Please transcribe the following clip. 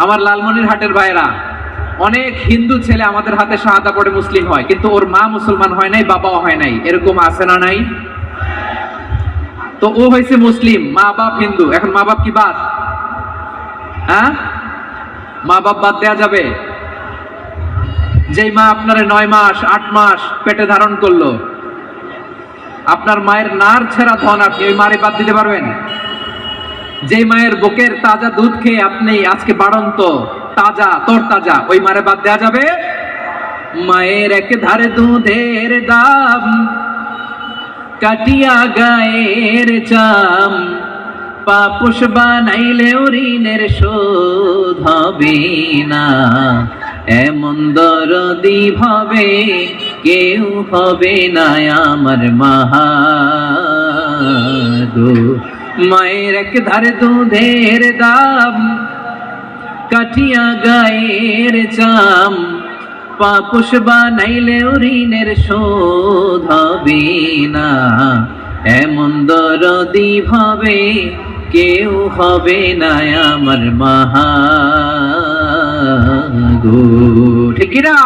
আমার লালমনিরহাটের ভাইরা, অনেক হিন্দু ছেলে আমাদের হাতে শাহাদা পড়ে মুসলিম হয়, কিন্তু ওর মা মুসলমান হয় নাই, বাবাও হয় নাই, এরকম আছে না নাই? তো ও হয়েছে মুসলিম, মা বাপ হিন্দু, এখন মা বাপ কি বাদ? হ্যাঁ, মা বাপ বাদ দেয়া যাবে? যেই মা আপনারে 9 মাস 8 মাস পেটে ধারণ করলো, আপনার মায়ের নার ছেঁড়া ধন, আপনি ওই মারে বাদ দিতে পারবেন? যেই মায়ের বুকের তাজা দুধ খেয়ে আপনি আজকে বাড়ন্ত তাজা তরতাজা, ওই মারে বাদ দেয়া যাবে? মায়ের এক ধারে দুধের দাম, কাটিয়া গায়ের চাম, পাপুষ বানাইলেও ঋণের শোধ হবে না, এমন দরদি ভাবে কেউ হবে না আমার মাহা গো। মায়ের এক ধারে দুধের দাম, কাটিয়া গায়ের চাম, পাপুষ বানাইলেও ঋণের শোধ হবে না, এমন দরদি ভাবে কেউ হবে না আমার মাহা গো। ঠিক কি না?